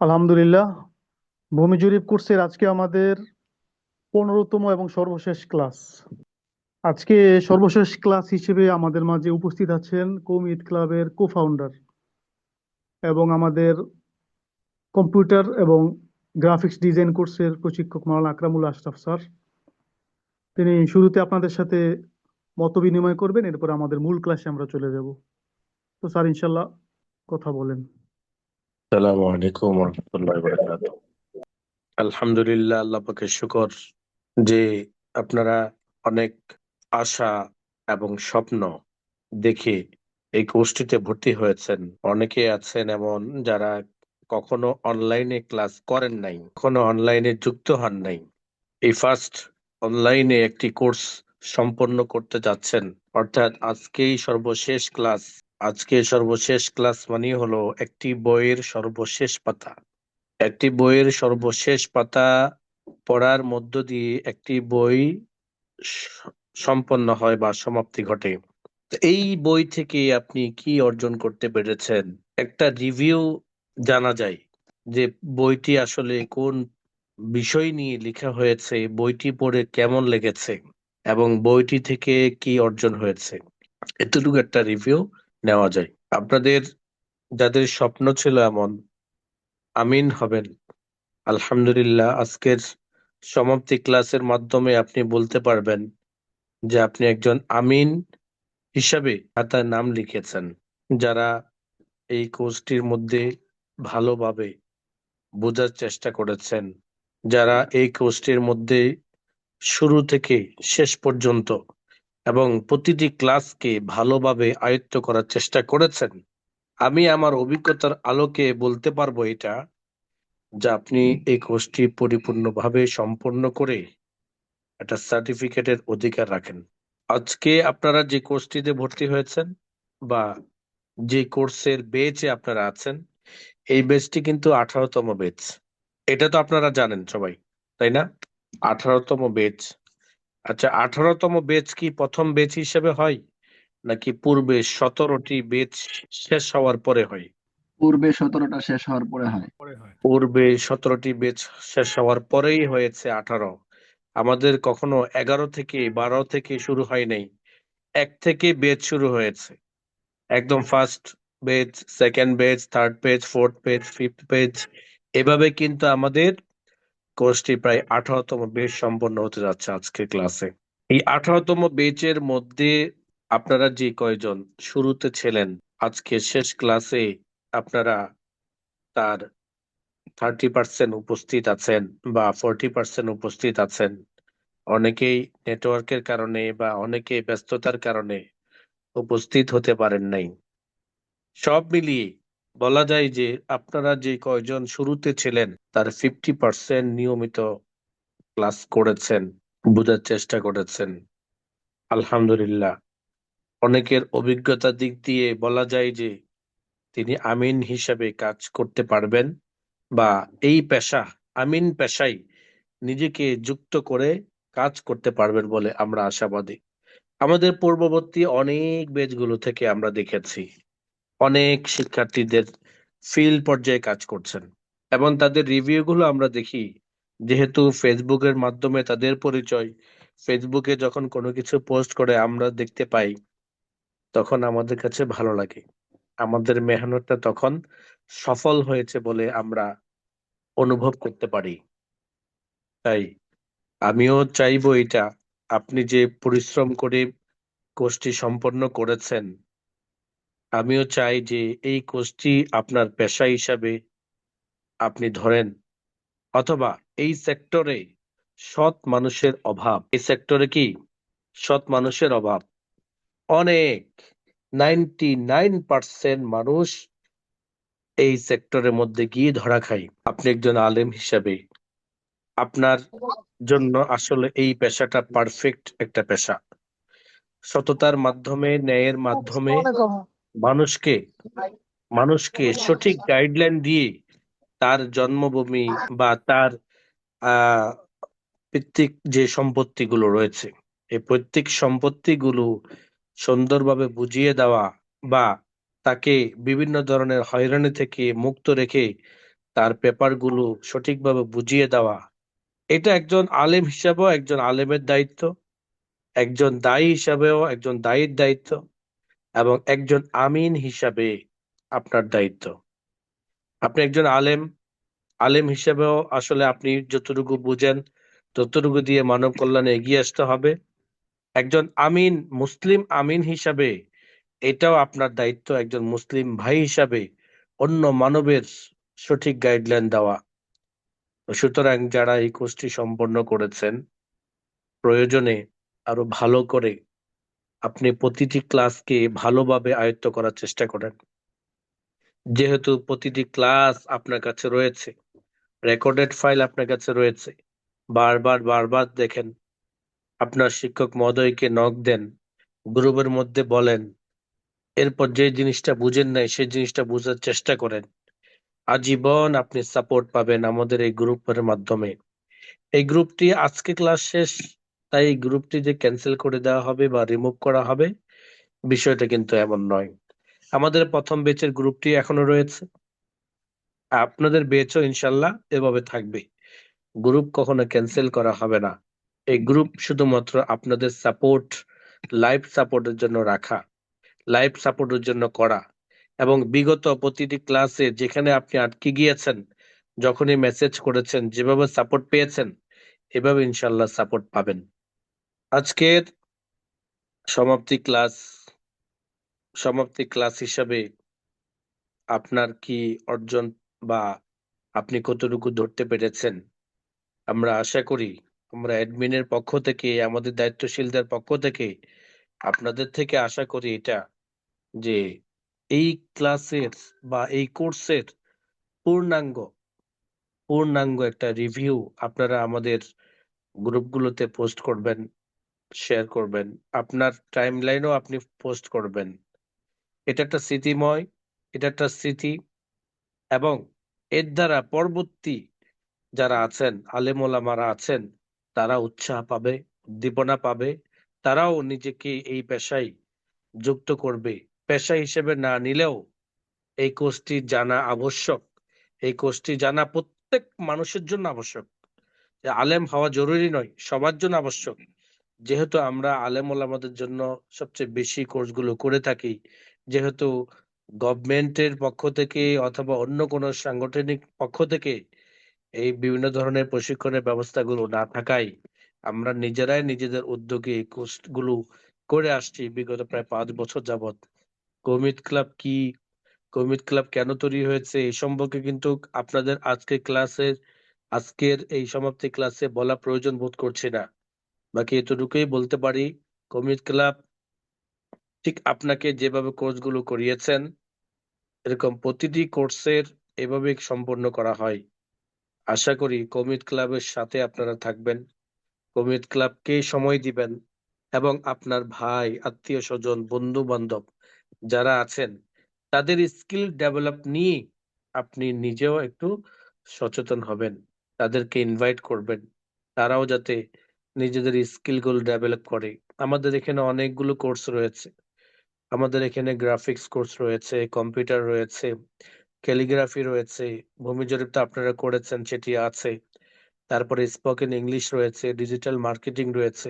আলহামদুলিল্লাহ। ভূমি জরিপ কোর্সের আজকে আমাদের 15তম এবং সর্বশেষ ক্লাস। আজকে সর্বশেষ ক্লাস হিসেবে আমাদের মাঝে উপস্থিত আছেন কৌমি ঈদ ক্লাবের কো-ফাউন্ডার এবং আমাদের কম্পিউটার এবং গ্রাফিক্স ডিজাইন কোর্সের প্রশিক্ষক মাওলানা আকরামুল আশরাফ স্যার। তিনি শুরুতে আপনাদের সাথে মত বিনিময় করবেন, এরপর আমাদের মূল ক্লাসে আমরা চলে যাব। তো স্যার, ইনশাল্লাহ কথা বলেন। আসসালামু আলাইকুম রহমতুল্লাহ বরকাত। আলহামদুলিল্লাহ, আল্লাহ পাকের শুকর যে আপনারা অনেক আশা এবং স্বপ্ন দেখে এই কোর্সটিতে ভর্তি হয়েছেন। অনেকে আছেন এমন যারা কখনো অনলাইনে ক্লাস করেন নাই, কখনো অনলাইনে যুক্ত হন নাই। এই ফার্স্ট অনলাইনে একটি কোর্স সম্পন্ন করতে যাচ্ছেন, অর্থাৎ আজকেই সর্বশেষ ক্লাস। আজকে সর্বশেষ ক্লাস মানে হলো একটি বইয়ের সর্বশেষ পাতা। একটি বইয়ের সর্বশেষ পাতা পড়ার মধ্য দিয়ে একটি বই সম্পন্ন হয় বা সমাপ্তি ঘটে। তো এই বই থেকে আপনি কি অর্জন করতে পেরেছেন, একটা রিভিউ জানা যায় যে বইটি আসলে কোন বিষয় নিয়ে লেখা হয়েছে, বইটি পড়ে কেমন লেগেছে এবং বইটি থেকে কি অর্জন হয়েছে, এতটুকু একটা রিভিউ নেওয়া যায়। আপনাদের যাদের স্বপ্ন ছিল এমন আমিন হবেন, আলহামদুলিল্লাহ আজকের সমাপ্তি ক্লাসের মাধ্যমে আপনি বলতে পারবেন যে আপনি একজন আমিন হিসাবে খাতায় নাম লিখেছেন। যারা এই কোর্সটির মধ্যে ভালোভাবে বোঝার চেষ্টা করেছেন, যারা এই কোর্সটির মধ্যে শুরু থেকে শেষ পর্যন্ত এবং প্রতিটি ক্লাসকে ভালোভাবে আয়ত্ত করার চেষ্টা করেছেন, আমি আমার অভিজ্ঞতার আলোকে বলতে পারবো এটা, যে আপনি এই কোর্সটি পরিপূর্ণভাবে সম্পন্ন করে একটা সার্টিফিকেটের অধিকার রাখেন। আজকে আপনারা যে কোর্সটিতে ভর্তি হয়েছেন বা যে কোর্সের বেচে আপনারা আছেন, এই বেচটি কিন্তু 18তম বেচ। এটা তো আপনারা জানেন সবাই, তাই না? 18তম বেচ। আচ্ছা, 18তম বেচ কি প্রথম বেচ হিসেবে হয়, নাকি পূর্বে 17টি বেচ শেষ হওয়ার পরে হয়? পূর্বে 17টা শেষ হওয়ার পরে হয়। পূর্বে 17টি বেচ শেষ হওয়ার পরেই হয়েছে 18। আমাদের কখনো 11 থেকে 12 থেকে শুরু হয় নাই, 1 থেকে বেচ শুরু হয়েছে। একদম first batch, second batch, third page, fourth page, fifth page, এভাবে কিন্তু আমাদের কোর্সটি প্রায় 18তম বেচ সম্পন্ন হতে যাচ্ছে আজকের ক্লাসে। এই 18তম বেচের মধ্যে আপনারা যে কয়জন শুরুতে ছিলেন, আজকে শেষ ক্লাসে আপনারা তার 30% উপস্থিত আছেন বা 40% উপস্থিত আছেন। অনেকেই নেটওয়ার্কের কারণে বা অনেকেই ব্যস্ততার কারণে উপস্থিত হতে পারেন নাই। সব মিলিয়ে বলা যায় যে আপনারা যে কয়জন শুরুতে ছিলেন তার 50% নিয়মিত ক্লাস করেছেন, বোঝার চেষ্টা করেছেন। আলহামদুলিল্লাহ, অনেকের অভিজ্ঞতার দিক দিয়ে বলা যায় যে তিনি আমিন হিসাবে কাজ করতে পারবেন বা এই পেশা, আমিন পেশায় নিজেকে যুক্ত করে কাজ করতে পারবেন বলে আমরা আশাবাদী। আমাদের পূর্ববর্তী অনেক ব্যাচগুলো থেকে আমরা দেখেছি অনেক শিক্ষার্থীদের ফিল্ড পর্যায়ে কাজ করছেন এবং তাদের রিভিউ গুলো আমরা দেখি। যেহেতু ফেসবুকের মাধ্যমে তাদের পরিচয়, ফেসবুকে যখন কোনো কিছু পোস্ট করে আমরা দেখতে পাই, তখন আমাদের কাছে ভালো লাগে। আমাদের মেহনতটা তখন সফল হয়েছে বলে আমরা অনুভব করতে পারি। তাই আমিও চাইবো এটা, আপনি যে পরিশ্রম করে কোর্সটি সম্পন্ন করেছেন, আমিও চাই যে এই কোর্সটি আপনার পেশা হিসাবে আপনি ধরেন, অথবা এই সেক্টরে সৎ মানুষের অভাব। এই সেক্টরে কি সৎ মানুষের অভাব অনেক। 99% মানুষ এই সেক্টরের মধ্যে গিয়ে ধরা খায়। আপনি একজন আলেম হিসাবে আপনার জন্য আসলে এই পেশাটা পারফেক্ট একটা পেশা। সততার মাধ্যমে, ন্যায়ের মাধ্যমে মানুষকে মানুষকে সঠিক গাইডলাইন দিয়ে তার জন্মভূমি বা তার আহ পিতৃক যে সম্পত্তিগুলো রয়েছে, এই প্রত্যেক সম্পত্তিগুলো সুন্দরভাবে বুঝিয়ে দেওয়া বা তাকে বিভিন্ন ধরনের হয়রানি থেকে মুক্ত রেখে তার পেপারগুলো সঠিকভাবে বুঝিয়ে দেওয়া, এটা একজন আলেম হিসাবেও একজন আলেমের দায়িত্ব, একজন দায়ী হিসাবেও একজন দায়ীর দায়িত্ব, এবং একজন আমিন হিসাবে আপনার দায়িত্ব। আপনি একজন আলেম, আলেম হিসেবেও আসলে আপনি যতটুকু বুঝেন ততটুকু দিয়ে মানব কল্যাণে এগিয়ে আসতে হবে। একজন আমিন, মুসলিম আমিন হিসাবে এটাও আপনার দায়িত্ব, একজন মুসলিম ভাই হিসাবে অন্য মানবের সঠিক গাইডলাইন দেওয়া। তো সুতরাং যারা এই কোর্সটি সম্পন্ন করেছেন, প্রয়োজনে আরো ভালো করে আপনি প্রতিটি ক্লাসকে ভালোভাবে আয়ত্ত করার চেষ্টা করেন। যেহেতু প্রতিটি ক্লাস আপনার কাছে রয়েছে, রেকর্ডেড ফাইল আপনার কাছে রয়েছে, বারবার বারবার দেখেন, আপনার শিক্ষক মহোদয়কে নক দেন, গ্রুপের মধ্যে বলেন, এরপর যে জিনিসটা বুঝেন নাই সেই জিনিসটা বোঝার চেষ্টা করেন। আজীবন আপনি সাপোর্ট পাবেন আমাদের এই গ্রুপের মাধ্যমে। এই গ্রুপটি আজকে ক্লাস শেষ, তাই এই গ্রুপটি যে ক্যান্সেল করে দেওয়া হবে বা রিমুভ করা হবে, বিষয়টা কিন্তু এমন নয়। আমাদের প্রথম ব্যাচের গ্রুপটি এখনো রয়েছে, আপনাদের ব্যাচও ইনশাল্লাহ এভাবে থাকবে। গ্রুপ কখনো ক্যান্সেল করা হবে না। এই গ্রুপ শুধুমাত্র আপনাদের সাপোর্ট, লাইভ সাপোর্টের জন্য রাখা, লাইভ সাপোর্টের জন্য করা, এবং বিগত প্রতিটি ক্লাসে যেখানে আপনি আটকে গিয়েছেন, যখনই মেসেজ করেছেন, যেভাবে সাপোর্ট পেয়েছেন, এভাবে ইনশাল্লাহ সাপোর্ট পাবেন। আজকের সমাপ্তি ক্লাস, সমাপ্তি ক্লাস হিসাবে আপনার কি অর্জন বা আপনি কতটুকু ধরতে পেরেছেন, আমরা আশা করি, আমরা অ্যাডমিনের পক্ষ থেকে, আমাদের দায়িত্বশীলদের পক্ষ থেকে আপনাদের থেকে আশা করি এটা, যে এই ক্লাসের বা এই কোর্সের পূর্ণাঙ্গ পূর্ণাঙ্গ একটা রিভিউ আপনারা আমাদের গ্রুপগুলোতে পোস্ট করবেন, শেয়ার করবেন, আপনার টাইমলাইনও আপনি পোস্ট করবেন। এটা একটা স্মৃতিময়, এটা একটা স্মৃতি, এবং এর দ্বারা পরবর্তী যারা আছেন, আলেম ওলামারা আছেন, তারা উৎসাহ পাবে, উদ্দীপনা পাবে, তারাও নিজেকে এই পেশায় যুক্ত করবে। পেশা হিসেবে না নিলেও এই কোর্সটি জানা আবশ্যক, এই কোর্সটি জানা প্রত্যেক মানুষের জন্য আবশ্যক। যে আলেম হওয়া জরুরি নয়, সবার জন্য আবশ্যক। যেহেতু আমরা আলেম ওলামাদের জন্য সবচেয়ে বেশি কোর্সগুলো করে থাকি, যেহেতু গভর্নমেন্টের পক্ষ থেকে অথবা অন্য কোনো সাংগঠনিক পক্ষ থেকে এই বিভিন্ন ধরনের প্রশিক্ষণের ব্যবস্থাগুলো না থাকায় আমরা নিজেরাই নিজেদের উদ্যোগে এই কোর্সগুলো করে আসছি বিগত প্রায় 5 বছর যাবত। কমিট ক্লাব কি, কমিট ক্লাব কেন তৈরি হয়েছে, এই সম্পর্কে কিন্তু আপনাদের আজকের এই সমাপ্তি ক্লাসে বলা প্রয়োজন বোধ করছি না। বাকি এতটুকুই বলতে পারি, কমিট ক্লাব ঠিক আপনাকে যেভাবে কোর্সগুলো করিয়েছেন, এরকম প্রতিটি কোর্সের এভাবে সম্পন্ন করা হয়। আশা করি কমিট ক্লাবের সাথে আপনারা থাকবেন, কমিট ক্লাবকে সময় দিবেন, এবং আপনার ভাই, আত্মীয় স্বজন, বন্ধু বান্ধব যারা আছেন, তাদের স্কিল ডেভেলপ নিয়ে আপনি নিজেও একটু সচেতন হবেন, তাদেরকে ইনভাইট করবেন, তারাও যাতে নিজেদের স্কিল গুলো ডেভেলপ করে। আমাদের এখানে অনেকগুলো কোর্স রয়েছে, আমাদের এখানে গ্রাফিক্স কোর্স রয়েছে, কম্পিউটার রয়েছে, ক্যালিগ্রাফি রয়েছে, ভূমি জরিপ তো আপনারা করেছেন সেটি আছে, তারপরে স্পোকেন ইংলিশ রয়েছে, ডিজিটাল মার্কেটিং রয়েছে।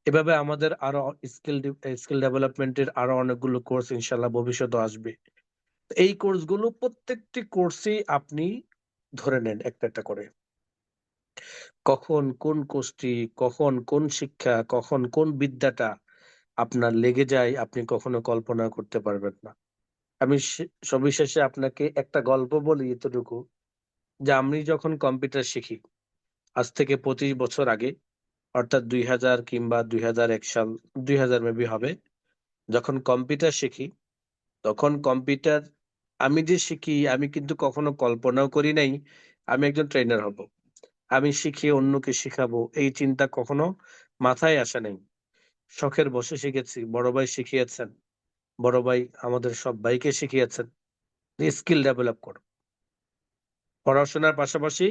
এভাবে আমাদের আরো স্কিল ডেভেলপমেন্টের আরো অনেকগুলো কোর্স ইনশাল্লাহ ভবিষ্যতে আসবে। এই কোর্সগুলো প্রত্যেকটি কোর্সই আপনি ধরে নেন একটা একটা করে, কখন কোন কোর্সটি, কখন কোন শিক্ষা, কখন কোন বিদ্যাটা আপনার লেগে যায় আপনি কখনো কল্পনা করতে পারবেন না। আমি সবিশেষে আপনাকে একটা গল্প বলি এতটুকু, যে আমি যখন কম্পিউটার শিখি আজ থেকে 25 বছর আগে, অর্থাৎ 2000 কিংবা 2001 সাল, 2000 মেবি হবে, যখন কম্পিউটার শিখি, তখন কম্পিউটার আমি যে শিখি, আমি কিন্তু কখনো কল্পনাও করি নাই আমি একজন ট্রেনার হব, আমি শিখিয়ে অন্যকে শিখাবো, এই চিন্তা কখনো মাথায় আসে নাই। শখের বসে শিখেছি, বড় ভাই শিখিয়েছেন, বড় ভাই আমাদের সব ভাইকে শিখিয়েছেন, স্কিল ডেভেলপ করো, পড়াশোনার পাশাপাশি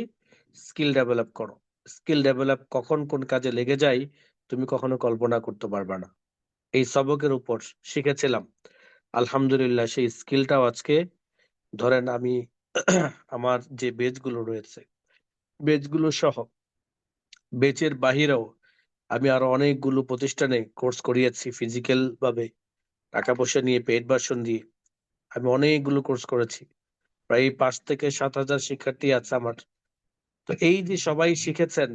স্কিল ডেভেলপ করো। স্কিল ডেভেলপ কখন কোন কাজে লেগে যায় তুমি কখনো কল্পনা করতে পারবে না। এই সবকের উপর শিখেছিলাম, আলহামদুলিল্লাহ সেই স্কিলটাও আজকে ধরেন আমি আমার যে বেচগুলো রয়েছে, বেচগুলো সহ বেচের বাহিরেও আমি আরো অনেকগুলো প্রতিষ্ঠানে কোর্স করিয়েছি ফিজিক্যাল ভাবে, টাকা পয়সা নিয়ে পেইড ভার্সন দিয়ে আমি অনেকগুলো কোর্স করেছি। প্রায় 5 থেকে 7 হাজার শিক্ষার্থী আছে আমার। তো এই যে সবাই শিখেছেন,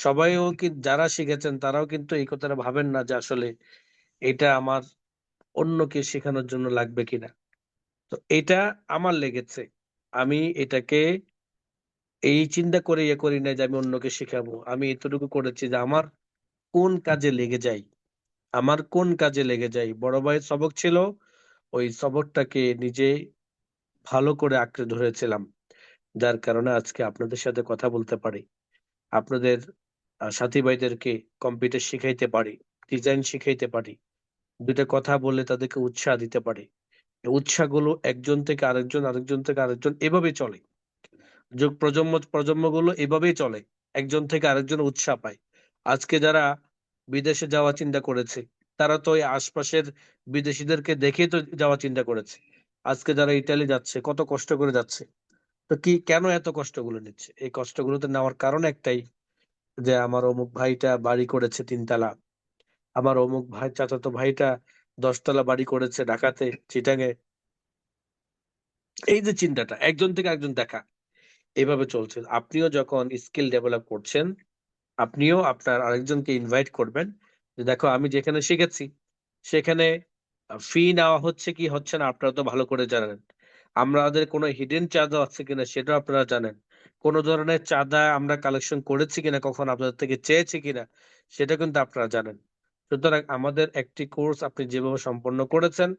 সবাইও কি যারা শিখেছেন তারাও কিন্তু এই কথাটা ভাবেন না যে আসলে এটা আমার অন্যকে শেখানোর জন্য লাগবে কিনা। তো এটা আমার লেগেছে, আমি এটাকে এই চিন্তা করে ইয়ে করি না যে আমি অন্যকে শেখাবো। আমি এতটুকু করেছি যে আমার কোন কাজে লেগে যাই, আমার কোন কাজে লেগে যাই। বড় ভাইয়ের সবক ছিল, ওই সবকটাকে নিজে ভালো করে আঁকড়ে ধরেছিলাম, যার কারণে আজকে আপনাদের সাথে কথা বলতে পারি, আপনাদের সাথী ভাইদেরকে কম্পিউটার শিখাইতে পারি, ডিজাইন শিখাইতে পারি, দুইটা কথা বলে তাদেরকে উৎসাহ দিতে পারি। এই উৎসাহগুলো একজন থেকে আরেকজন, আরেকজন থেকে আরেকজন এভাবে চলে। যুগ প্রজন্মগুলো এভাবেই চলে, একজন থেকে আরেকজন উৎসাহ পায়। আজকে যারা বিদেশে যাওয়া চিন্তা করেছে, তারা তো এই আশপাশের বিদেশিদেরকে দেখেই তো যাওয়া চিন্তা করেছে। আজকে যারা ইতালি যাচ্ছে কত কষ্ট করে যাচ্ছে। তো কি কেন এত কষ্টগুলো নিচ্ছে? এই কষ্টগুলোতে নেওয়ার কারণ একটাই, যে আমার অমুক ভাইটা বাড়ি করেছে 3 তলা, আমার অমুক ভাই চাচাতো ভাইটা 10 তলা বাড়ি করেছে ঢাকাতে, চিটাঙে। এই যে চিন্তাটা একজন থেকে একজন দেখা, এইভাবে চলছে। আপনিও যখন স্কিল ডেভেলপ করছেন, আপনিও আপনার আরেকজনকে ইনভাইট করবেন যে দেখো আমি যেখানে শিখেছি সেখানে ফি নেওয়া হচ্ছে কি হচ্ছে না আপনারা তো ভালো করে জানেন। আমাদের কোনো হিডেন চাঁদা আছে কিনা সেটাও আপনারা জানেন। কোনো ধরনের চাঁদা আমরা কালেকশন করেছি কিনা, কখন আপনাদের থেকে চেয়েছি কিনা সেটা কিন্তু আপনারা জানেন। সুতরাং আমাদের একটি কোর্স আপনি যেভাবে সম্পন্ন করেছেন,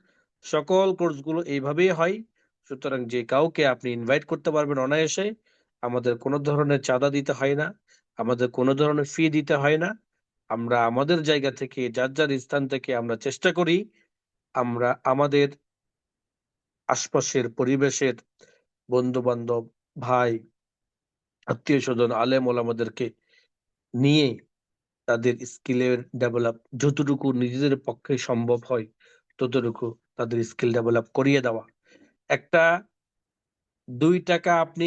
সকল কোর্সগুলো এইভাবেই হয়। সুতরাং যে কাউকে আপনি ইনভাইট করতে পারবেন অনায়াসে। আমাদের কোনো ধরনের চাঁদা দিতে হয় না, আমাদের কোনো ধরনের ফি দিতে হয় না। আমরা আমাদের জায়গা থেকে, যার যার স্থান থেকে আমরা চেষ্টা করি আমরা আমাদের আশপাশের পরিবেশের বন্ধু বান্ধব, ভাই, আত্মীয় স্বজন, আলেম ওলামাদেরকে নিয়ে তাদের স্কিলের ডেভেলপ যতটুকু নিজেদের পক্ষে সম্ভব হয় ততটুকু তাদের স্কিল ডেভেলপ করিয়ে দেওয়া। একটা 2 টাকা আপনি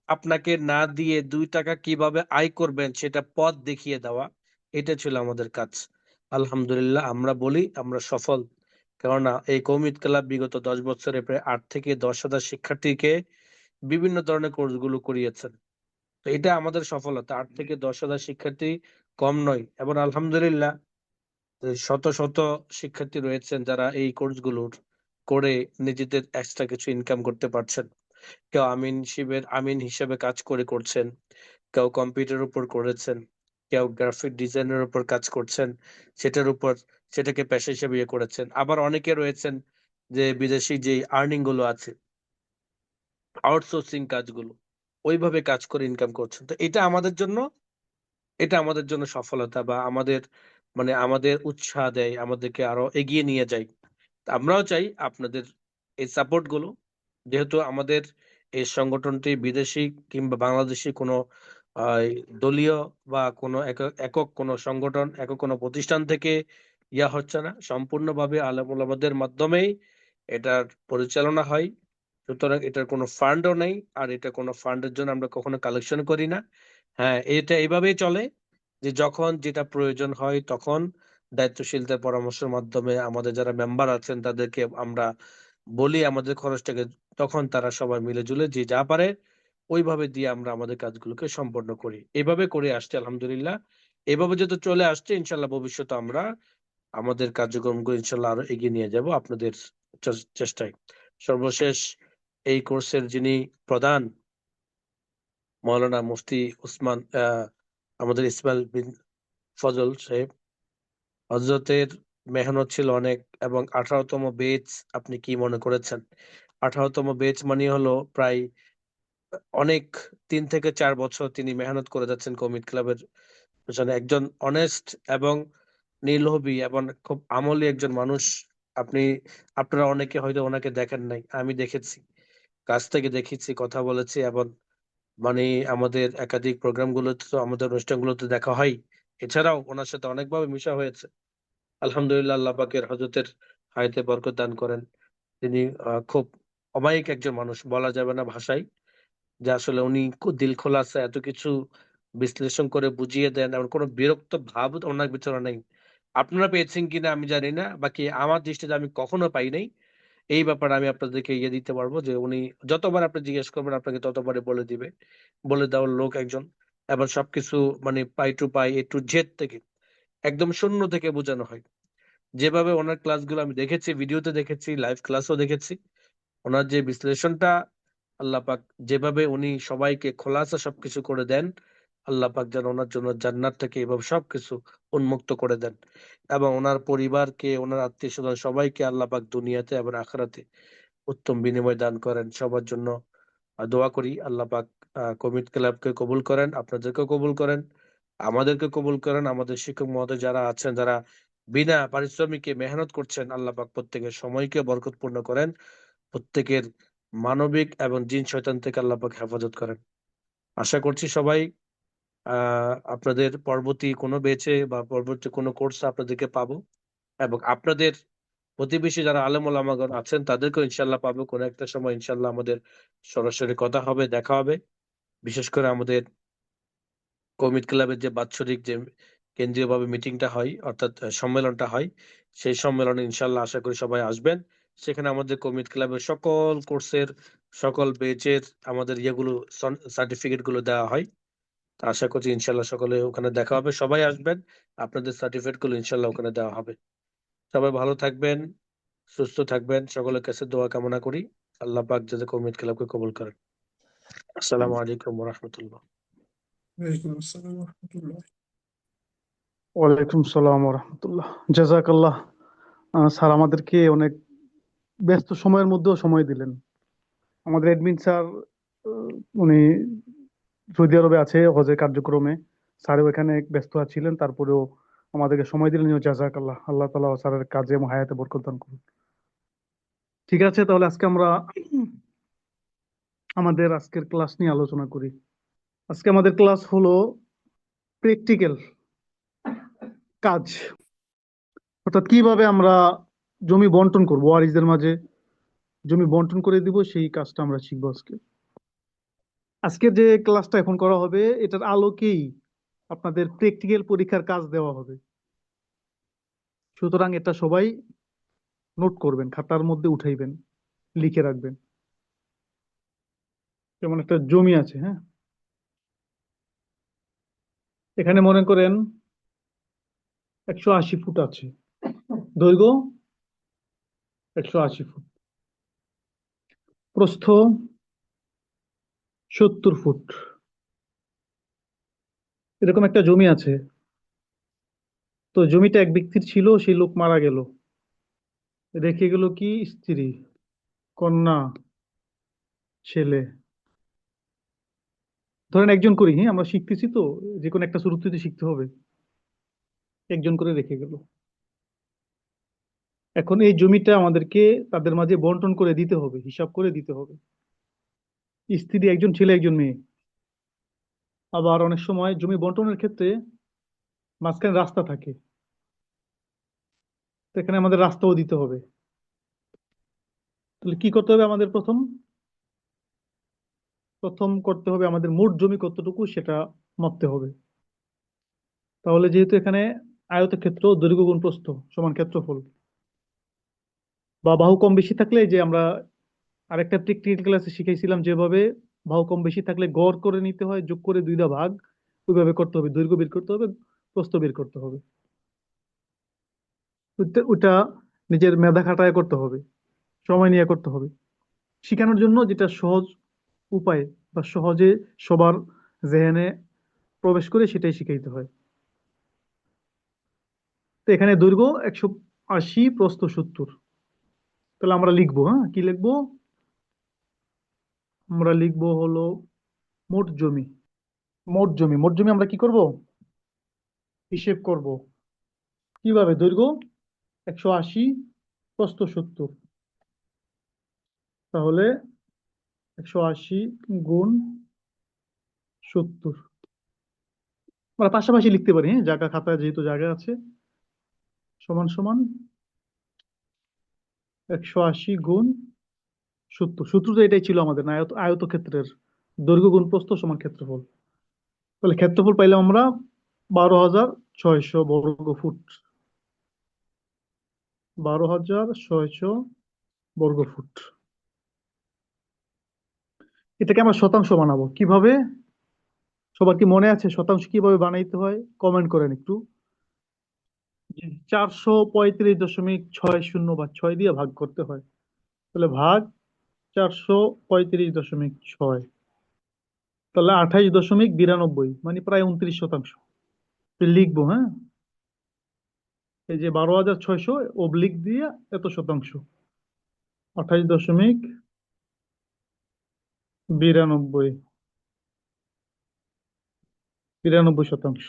আপনাকে না দিয়ে 2 টাকা কিভাবে আয় করবেন সেটা পথ দেখিয়ে দেওয়া, এটা ছিল আমাদের কাজ। আলহামদুলিল্লাহ আমরা বলি আমরা সফল। কেননা এই কৌমিদ ক্লাব বিগত 10 বছরে প্রায় 8 থেকে 10 হাজার শিক্ষার্থীকে বিভিন্ন ধরনের কোর্সগুলো করিয়েছেন। তো এটা আমাদের সফলতা, 8 থেকে 10 হাজার শিক্ষার্থী কম নয়। এবং আলহামদুলিল্লাহ শত শত শিক্ষার্থী রয়েছেন যারা এই কোর্সগুলোর করে নিজেদের এক্সট্রা কিছু ইনকাম করতে পারছেন। কেউ আমিন হিসেবে কাজ করছেন, কেউ কম্পিউটার উপর করেছেন, কেউ গ্রাফিক ডিজাইনের উপর কাজ করছেন, সেটার উপর সেটাকে পেশা হিসেবে ইয়ে করেছেন। আবার অনেকে রয়েছেন যে বিদেশি যে আর্নিং গুলো আছে, আউটসোর্সিং কাজগুলো, ওইভাবে কাজ করে ইনকাম করছেন। তো এটা আমাদের জন্য সফলতা, বা আমাদের মানে আমাদের উৎসাহ দেয়, আমাদেরকে আরো এগিয়ে নিয়ে যায়। তা আমরাও চাই আপনাদের এই সাপোর্ট গুলো, যেহেতু আমাদের এই সংগঠনটি বিদেশি কিংবা বাংলাদেশি কোনো আহ, দলীয় বা কোনো একক কোনো সংগঠন, একক কোনো প্রতিষ্ঠান থেকে ইয়া হচ্ছে না, সম্পূর্ণভাবে আলেম ওলামাদের মাধ্যমেই এটার পরিচালনা হয়। সুতরাং এটার কোনো ফান্ডও নেই, আর এটা কোনো ফান্ডের জন্য আমরা কখনো কালেকশন করি না। হ্যাঁ, এটা এইভাবেই চলে যে যখন যেটা প্রয়োজন হয় তখন দায়িত্বশীলদের পরামর্শের মাধ্যমে আমাদের যারা মেম্বার আছেন তাদেরকে আমরা বলি আমাদের খরচটাকে, তখন তারা সবাই মিলে জুলে যে যা পারে ওইভাবে দিয়ে আমরা আমাদের কাজগুলোকে সম্পন্ন করি। এভাবে করে আসছে আলহামদুলিল্লাহ। এভাবে যত চলে আসছে ইনশাল্লাহ ভবিষ্যতে আমরা আমাদের কার্যক্রমগুলো ইনশাল্লাহ আরো এগিয়ে নিয়ে যাব আপনাদের চেষ্টায়। সর্বশেষ এই কোর্সের যিনি প্রধান, মাওলানা মুফতি উসমান আমাদের ইসমাইল বিন ফজল সাহেব, হযরতের মেহনত ছিল অনেক। এবং 18তম বেচ আপনি কি মনে করেছেন? 18তম বেচ মানে হলো প্রায় অনেক 3 থেকে 4 বছর তিনি মেহনত করে যাচ্ছেন কমিট ক্লাবের পেছনে। একজন অনেস্ট এবং নির্লোভী এবং খুব আমলী একজন মানুষ। আপনি আপনারা অনেকে হয়তো ওনাকে দেখেন নাই, আমি দেখেছি, কাছ থেকে দেখেছি, কথা বলেছি। এবং মানে আমাদের একাধিক প্রোগ্রাম গুলোতে তো, আমাদের অনুষ্ঠানগুলোতে দেখা হয়। এছাড়াও ওনার সাথে অনেকভাবে মিশা হয়েছে। আলহামদুলিল্লাহ, আল্লাহ পাকের হযরতের হায়াতে বরকত দান করেন। তিনি খুব অমায়িক একজন মানুষ, বলা যাবে না ভাষায়, যে আসলে উনি দিল খোলা আছে, এত কিছু বিশ্লেষণ করে বুঝিয়ে দেন, এমন কোনো বিরক্ত ভাব ওনার ভিতরে নেই। আপনারা পেয়েছেন কিনা আমি জানি না, বাকি আমার দৃষ্টিতে আমি কখনো পাই নাই। এই ব্যাপারে আমি আপনাদেরকে ইয়ে দিতে পারবো যে উনি যতবার আপনি জিজ্ঞেস করবেন আপনাকে ততবারই বলে দিবে, বলে দেওয়ার লোক একজন। এবং সবকিছু মানে পাই two pi, A to Z থেকে একদম শূন্য থেকে বোঝানো হয়। যেভাবে ওনার ক্লাসগুলো আমি দেখেছি, ভিডিওতে দেখেছি, লাইভ ক্লাসও দেখেছি, ওনার যে বিশ্লেষণটা, আল্লাহ পাক যেভাবে উনি সবাইকে খোলাসা সবকিছু করে দেন, আল্লাহ পাক যেন ওনার জন্য জান্নাত থেকে এভাবে সবকিছু উন্মুক্ত করে দেন, এবং ওনার পরিবারকে, ওনার আত্মীয় স্বজন সবাইকে আল্লাহ পাক দুনিয়াতে এবং আখিরাতে উত্তম বিনিময় দান করেন। সবার জন্য দোয়া করি আল্লাহ পাক কমিট ক্লাবকে কবুল করেন, আপনাদেরকে কবুল করেন, আমাদেরকে কবুল করেন, আমাদের শিক্ষক মহোদয় যারা আছেন, যারা বিনা পারিশ্রমিকে মেহনত করছেন, আল্লাহ পাক প্রত্যেকের সময়কে বরকতপূর্ণ করেন, প্রত্যেকের মানবিক এবং জিন শয়তান থেকে আল্লাহ পাক হেফাজত করেন। আশা করছি সবাই আপনাদের পরবর্তী কোনো বেচে বা পরবর্তী কোনো কোর্স আপনাদেরকে পাবো, এবং আপনাদের প্রতিবেশী যারা আলেম ওলামাগণ আছেন তাদেরকেও ইনশাল্লাহ পাবো। কোনো একটা সময় ইনশাল্লাহ আমাদের সরাসরি কথা হবে, দেখা হবে। বিশেষ করে আমাদের কমিট ক্লাবের যে বাৎসরিক যে কেন্দ্রীয়ভাবে মিটিংটা হয়, অর্থাৎ সম্মেলনটা হয়, সেই সম্মেলনে ইনশাল্লাহ আশা করি সবাই আসবেন। সেখানে আমাদের কমিট ক্লাবের সকল কোর্সের, সকল বেচের আমাদের ইয়েগুলো, সার্টিফিকেট গুলো দেওয়া হয়। তা আশা করছি ইনশাল্লাহ সকলে ওখানে দেখা হবে, সবাই আসবেন, আপনাদের সার্টিফিকেট গুলো ইনশাল্লাহ ওখানে দেওয়া হবে। সবাই ভালো থাকবেন, সুস্থ থাকবেন, সকলের কাছে দোয়া কামনা করি। আল্লাহ পাক যাতে কমিট ক্লাবকে কবুল করেন। আসসালামু আলাইকুম ওয়া রাহমাতুল্লাহ। ওয়ালাইকুম আসসালাম রহমতুল্লাহ। ওয়ালাইকুম সালাম রহমতুল্লাহ। জাজাকাল্লাহ। স্যার আমাদেরকে অনেক ব্যস্ত সময়ের মধ্যেও সময় দিলেন। আমাদের অ্যাডমিন স্যার উনি সৌদি আরবে আছে হজের কার্যক্রমে, স্যারও এখানে ব্যস্ত ছিলেন, তারপরেও আমাদেরকে সময় দিলেন। জাজাকাল্লাহ, আল্লাহ তাআলা স্যারের কাজে এবং হায়াতে বরকত দান করুন। ঠিক আছে, তাহলে আজকে আমরা আমাদের আজকের ক্লাস নিয়ে আলোচনা করি। আজকে আমাদের ক্লাস হলো প্র্যাকটিক্যাল কাজ, অর্থাৎ কিভাবে আমরা জমি বন্টন করবো, ওয়ারিসদের মাঝে জমি বন্টন করে দিব, সেই কাজটা আমরা শিখবো আজকে। আজকে যে ক্লাসটা এখন করা হবে এটার আলোকেই আপনাদের প্র্যাকটিক্যাল পরীক্ষার কাজ দেওয়া হবে। সুতরাং এটা সবাই নোট করবেন, খাতার মধ্যে উঠাইবেন, লিখে রাখবেন। যেমন একটা জমি আছে, হ্যাঁ, এখানে মনে করেন 180 ফুট আছে, দৈর্ঘ্য 180 ফুট, প্রস্থ 70 ফুট। এরকম একটা জমি আছে। তো জমিটা এক ব্যক্তির ছিল, সেই লোক মারা গেল, রেখে গেল কি স্ত্রী, কন্যা, ছেলে। ধরেন একজন করি, হ্যাঁ, আমরা শিখতেছি তো, যে কোনো একটা শুরুতে শিখতে হবে। একজন করে রেখে গেল। এখন এই জমিটা আমাদেরকে তাদের মাঝে বন্টন করে দিতে হবে, হিসাব করে দিতে হবে। স্ত্রী একজন, ছেলে একজন, মেয়ে। আবার অনেক সময় জমি বন্টনের ক্ষেত্রে মাঝখানে রাস্তা থাকে, তো এখানে আমাদের রাস্তাও দিতে হবে। তাহলে কি করতে হবে আমাদের? প্রথম প্রথম করতে হবে আমাদের মোট জমি কতটুকু সেটা মাপতে হবে। তাহলে যেহেতু এখানে আয়তক্ষেত্র, দৈর্ঘ্য গুণ প্রস্থ সমান ক্ষেত্রফল, বা বাহু কম বেশি থাকলে, যে আমরা আরেকটা প্র্যাকটিক্যাল ক্লাসে শিখাইছিলাম যেভাবে বাহু কম বেশি থাকলে গড় করে নিতে হয়, যোগ করে 2 ভাগ, ওইভাবে করতে হবে। দৈর্ঘ্য বের করতে হবে, প্রস্থ বের করতে হবে। ওটা নিজের মেধা খাটায় করতে হবে, সময় নিয়ে করতে হবে। শেখানোর জন্য যেটা সহজ উপায় বা সহজে সবার জেহেনে প্রবেশ করে সেটাই শিখাইতে হয়। তো এখানে দৈর্ঘ্য 180, প্রস্থ 70। তাহলে আমরা লিখবো, হ্যাঁ, কি লিখবো? আমরা লিখবো হলো মোট জমি। মোট জমি আমরা কি করব? হিসেব করব। কিভাবে? দৈর্ঘ্য 180, প্রস্থ 70। তাহলে 180 গুণ 70 আমরা পাশাপাশি লিখতে পারি, হ্যাঁ, জায়গা খাতায় যেহেতু জায়গা আছে। সমান সমান 180 গুণ সূত্র তো এটাই ছিল আমাদের না, আয়তক্ষেত্রের দৈর্ঘ্য গুণ প্রস্থ সমান ক্ষেত্রফল। তাহলে ক্ষেত্রফল পাইলাম আমরা 12,600 বর্গ ফুট। 12,600 বর্গ ফুট। এটাকে আমরা শতাংশ বানাবো কিভাবে? সবার কি মনে আছে শতাংশ কিভাবে বানাইতে হয়? কমেন্ট করেন একটু। 435.60 বা 6 দিয়ে ভাগ করতে হয়। তাহলে ভাগ 435.6, তাহলে 28.92, মানে প্রায় 29%। লিখবো, হ্যাঁ, এই যে 12,600 অবলিক দিয়ে এত শতাংশ, 28.92, 92%।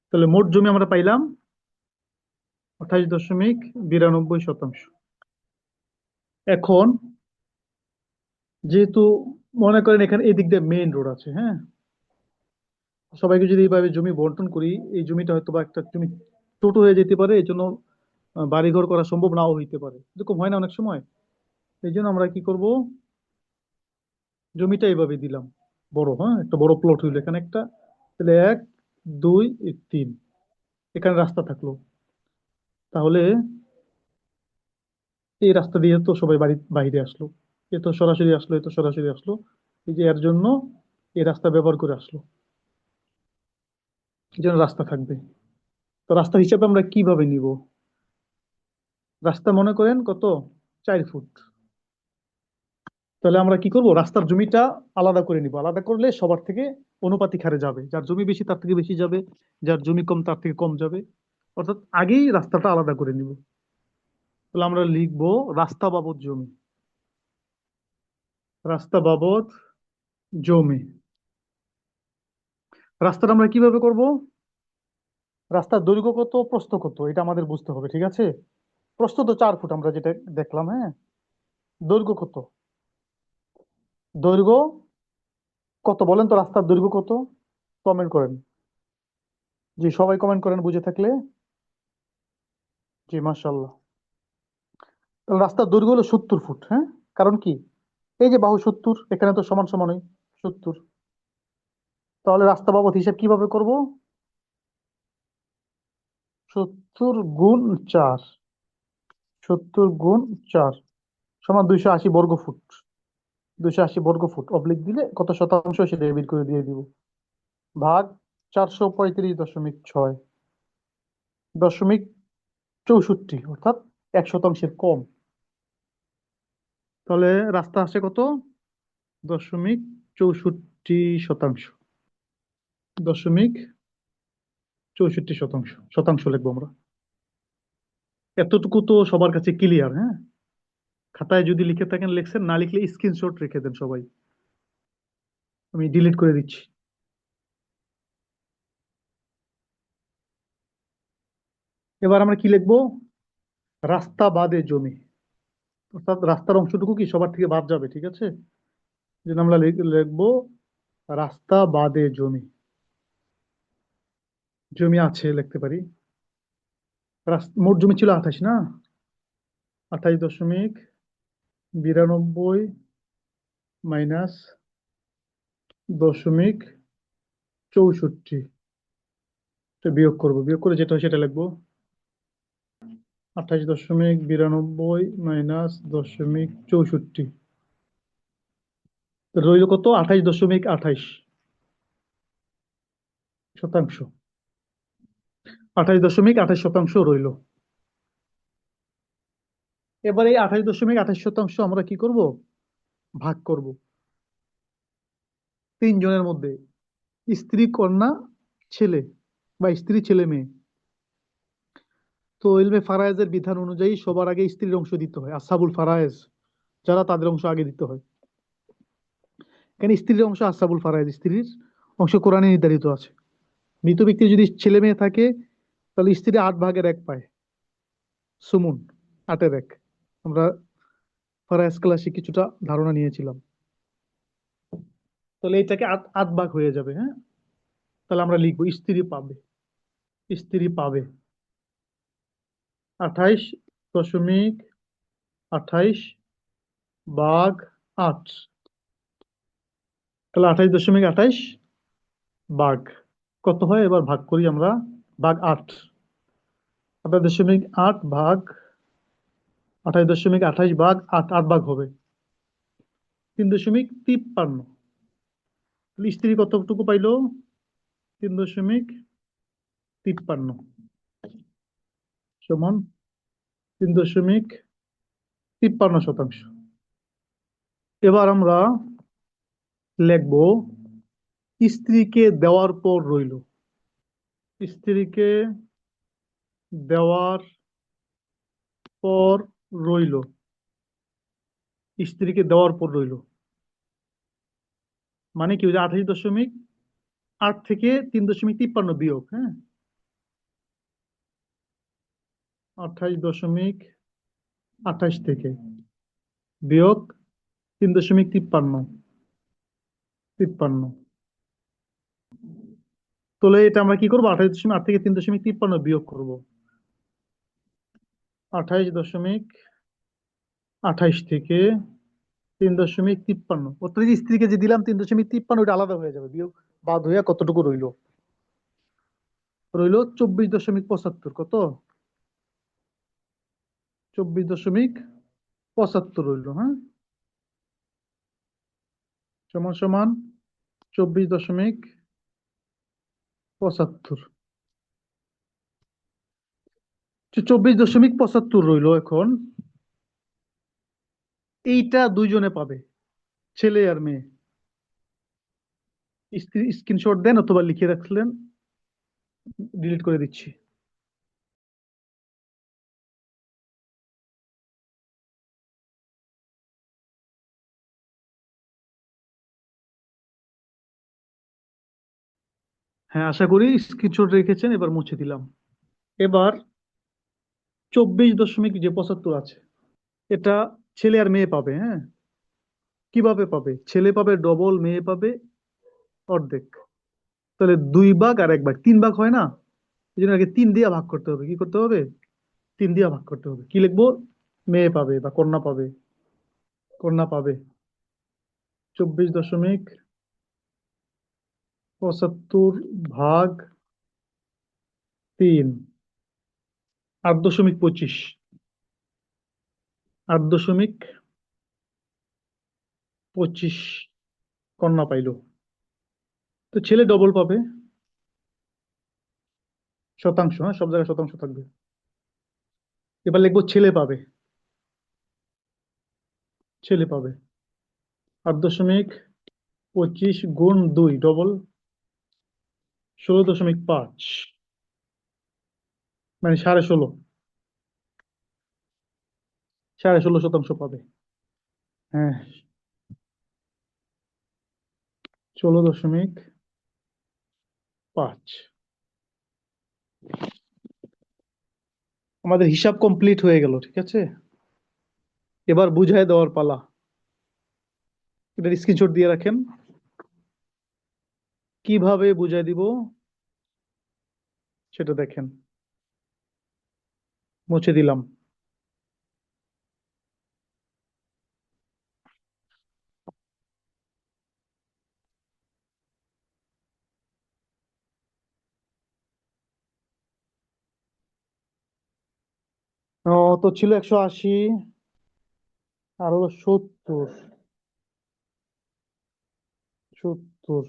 তাহলে মোট জমি আমরা পাইলাম 28.92%। এখন যেহেতু মনে করেন এখানে এদিক দিয়ে মেইন রোড আছে, হ্যাঁ, সবাইকে যদি এইভাবে জমি বন্টন করি, এই জমিটা হয়তো বা একটা জমি ছোট হয়ে যেতে পারে, এই জন্য বাড়িঘর করা সম্ভব নাও হইতে পারে, এরকম হয় না অনেক সময়। এই জন্য আমরা কি করব, জমিটা এইভাবে দিলাম বড়, হ্যাঁ, একটা বড় প্লট হইলো এখানে একটা, তাহলে 1, 2, 3, এখানে রাস্তা থাকলো। তাহলে এই রাস্তা দিয়ে তো সবাই বাড়ি বাইরে আসলো, এ তো সরাসরি আসলো, এ তো সরাসরি আসলো, এই যে এর জন্য এই রাস্তা ব্যবহার করে আসলো, এই জন্য রাস্তা থাকবে। তো রাস্তা হিসাবে আমরা কিভাবে নিব? রাস্তা মনে করেন কত, 4 ফুট। তাহলে আমরা কি করব, রাস্তার জমিটা আলাদা করে নিব, আলাদা করলে সবার থেকে অনুপাতিক হারে যাবে, যার জমি বেশি তার থেকে বেশি যাবে, যার জমি কম তার থেকে কম যাবে, অর্থাৎ আগেই রাস্তাটা আলাদা করে নিব। তাহলে আমরা লিখবো রাস্তা বাবদ জমি, রাস্তা বাবদ জমি। রাস্তাটা আমরা কিভাবে করব? রাস্তার দৈর্ঘ্য কত, প্রস্থ কত, এটা আমাদের বুঝতে হবে, ঠিক আছে। প্রস্থ তো 4 ফুট আমরা যেটা দেখলাম, হ্যাঁ। দৈর্ঘ্য কত, দৈর্ঘ্য কত বলেন তো, রাস্তার দৈর্ঘ্য কত? কমেন্ট করেন। জি, সবাই কমেন্ট করেন বুঝে থাকলে। জি, মাশাআল্লাহ। তাহলে রাস্তার দৈর্ঘ্য হলো 70 ফুট, হ্যাঁ। কারণ কি, এই যে বাহু 70, এখানে তো সমান সমানই 70। তাহলে রাস্তা বাবদ হিসাব কিভাবে করব? 70 গুণ 4, 70 গুণ 4 সমান 280 বর্গ ফুট। 280 বর্গ ফুট অবলিক দিলে কত শতাংশ সেটা বের করে দিয়ে দিব, ভাগ 435.6, 0.64, অর্থাৎ 1%-এর কম। তাহলে রাস্তা আসে কত, 0.64%। 0.64%, শতাংশ লিখবো আমরা। এতটুকু তো সবার কাছে ক্লিয়ার, হ্যাঁ। খাতায় যদি লিখে থাকেন লিখছেন, না লিখলে স্ক্রিনশট রেখে দেন সবাই, আমি ডিলিট করে দিচ্ছি। এবার আমরা কি লিখবো, রাস্তা বাদে জমি, অর্থাৎ রাস্তার অংশটুকু কি সবার থেকে বাদ যাবে, ঠিক আছে। এই জন্য আমরা লিখবো রাস্তা বাদে জমি। জমি আছে লিখতে পারি, মোট জমি ছিল 28 না, 28.92 মাইনাস 0.64, বিয়োগ করবো, বিয়োগ করে যেটা হয় সেটা লিখবো। 28.92 মাইনাস 0.64, রইল কত, 28.28%। 28.28% রইল। এবার এই 28.28% আমরা কি করব, ভাগ করব 3 জনের মধ্যে, স্ত্রী, কন্যা, ছেলে, বা স্ত্রী, ছেলে, মেয়ে। তো ইলমে ফারায়েজের বিধান অনুযায়ী সবার আগে স্ত্রীর অংশ দিতে হয়, আসহাবুল ফারায়েজ যারা, তাদের অংশ আগে দিতে হয়। এখানে স্ত্রীর অংশ, আসহাবুল ফারায়েজ, স্ত্রীর অংশ কোরআনে নির্ধারিত আছে। মৃত ব্যক্তির যদি ছেলে মেয়ে থাকে, তাহলে স্ত্রী 8/1 পায়, সুমুন, 8/1। আমরা ফারায়েজ ক্লাসে কিছুটা ধারণা নিয়েছিলাম। তাহলে এটাকে 8 ভাগ হয়ে যাবে, হ্যাঁ। তাহলে আমরা লিখবো স্ত্রী পাবে, স্ত্রী পাবে 28.28 ভাগ 8, তাহলে 28.28 ভাগ কত হয়, এবার ভাগ করি আমরা। ভাগ 8, 28.8 ভাগ 28.28 ভাগ 8, 8 ভাগ হবে 3.53। স্ত্রী কতটুকু পাইলো? 3.53 সমান 3.53%। এবার আমরা লিখবো স্ত্রীকে দেওয়ার পর রইল। স্ত্রীকে দেওয়ার পর রইল। স্ত্রীকে দেওয়ার পর রইল মানে কি, ওই যে 28.8 থেকে 3.53 বিয়োগ, হ্যাঁ, 28.28 থেকে বিয়োগ 3.53। তাহলে এটা আমরা কি করবো, 28.8 থেকে 3.53 বিয়োগ করব। 28.28 থেকে 3.53, অর্থাৎ স্ত্রীকে যে দিলাম 3.53, ওটা আলাদা হয়ে যাবে, বিয়োগ বাদ হয়ে কতটুকু রইল? রইল 24.75। কত? 24.75 রইল, হ্যাঁ, সমান সমান 24.75। 24.75 রইল। এখন এইটা দুইজনে পাবে, ছেলে আর মেয়ে। স্ক্রিনশট দেন অথবা লিখে রাখলেন, ডিলিট করে দিচ্ছি। হ্যাঁ, আশা করি স্ক্রিনশট রেখেছেন, এবার মুছে দিলাম। এবার 24.75 আছে, এটা ছেলে আর মেয়ে পাবে, হ্যাঁ। কিভাবে পাবে? ছেলে পাবে ডবল, মেয়ে পাবে অর্ধেক। তাহলে 2 ভাগ আর 1 ভাগ, 3 ভাগ হয় না? এই জন্য আগে 3 দিয়ে ভাগ করতে হবে। কি করতে হবে? 3 দিয়ে ভাগ করতে হবে। কি লিখবো? মেয়ে পাবে বা কন্যা পাবে। কন্যা পাবে 24.75 ভাগ 3, 8.25। 8.25 কন্যা পাইলো। তো ছেলে ডবল পাবে, শতাংশ, হ্যাঁ, সব জায়গায় শতাংশ থাকবে। এবার লিখবো ছেলে পাবে। ছেলে পাবে 8.25 গুণ 2 ডবল 16.5, মানে 16.5। 16.5% পাবে, হ্যাঁ, 16.5। আমাদের হিসাব কমপ্লিট হয়ে গেল, ঠিক আছে। এবার বুঝায় দেওয়ার পালা। এটার স্ক্রিনশট দিয়ে রাখেন, কিভাবে বুঝাই দিব সেটা দেখেন। মুছে দিলাম। ও, তো ছিল 180 আর হলো 70। 70,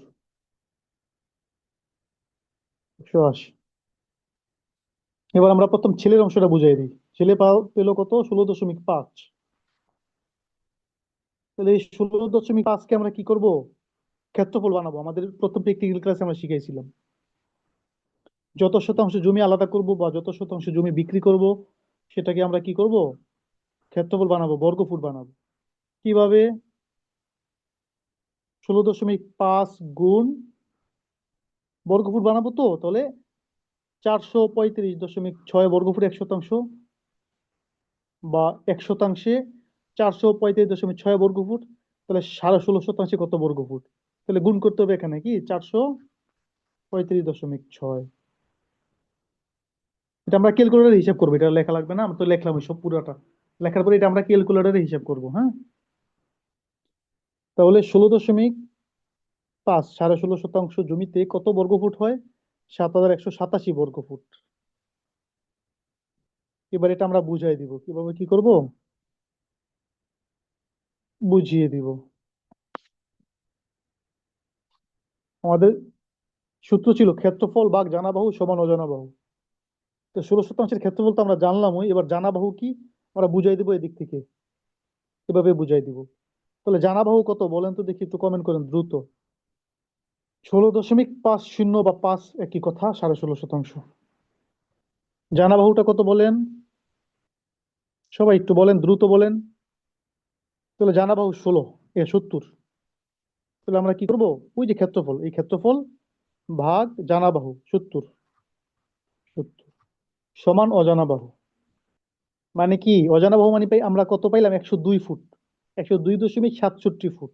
180। এবার আমরা প্রথম ছেলের অংশটা বুঝাই দিই। ছেলে পেলো কত? 16.5। তাহলে এই 16.5কে আমরা কি করব? ক্ষেত্রফল বানাবো। আমাদের প্রথম প্র্যাকটিক্যাল ক্লাসে আমরা শিখাইছিলাম, যত শতাংশ জমি আলাদা করব বা যত শতাংশ জমি বিক্রি করব, সেটাকে আমরা কি করব? ক্ষেত্রফল বানাবো, বর্গফুট বানাবো। কিভাবে? 16.5 গুণ বর্গফুট বানাবো, তো তাহলে 435.6 বর্গফুট 1 শতাংশ, বা 1 শতাংশে 435.6 বর্গফুট। তাহলে 16.5 কত বর্গফুট? তাহলে গুণ করতে হবে এখানে, কি 435.6। এটা আমরা ক্যালকুলেটরে হিসাব করবো, এটা লেখা লাগবে না, আমরা তো লিখলাম সব পুরোটা। লেখার পরে এটা আমরা ক্যালকুলেটরে হিসাব করবো, হ্যাঁ। তাহলে 16.5 16.5% জমিতে কত বর্গফুট হয়? 7,187 বর্গফুট। এবার এটা আমরা বুঝাই দিব, কিভাবে কি করব বুঝিয়ে দিব। আমাদের সূত্র ছিল ক্ষেত্রফল ভাগ জানা বাহু সমান অজানা বাহু। তো 16% ক্ষেত্রফল তো আমরা জানলামই, এবার জানা বাহু কি আমরা বুঝাই দিব এদিক থেকে, এভাবে বুঝাই দিব। তাহলে জানা বাহু কত বলেন তো দেখি, একটু কমেন্ট করেন দ্রুত। 16.50 বা 5 একই কথা, 16.5%। জানা বাহুটা কত বলেন সবাই, একটু বলেন, দ্রুত বলেন। তাহলে জানা বাহু 70। তাহলে আমরা কি করব, ওই যে ক্ষেত্রফল, এই ক্ষেত্রফল ভাগ জানা বাহু 70 সমান অজানা বাহু। মানে কি অজানা বাহু মানে আমরা কত পাইলাম? 102 ফুট, 102.67 ফুট,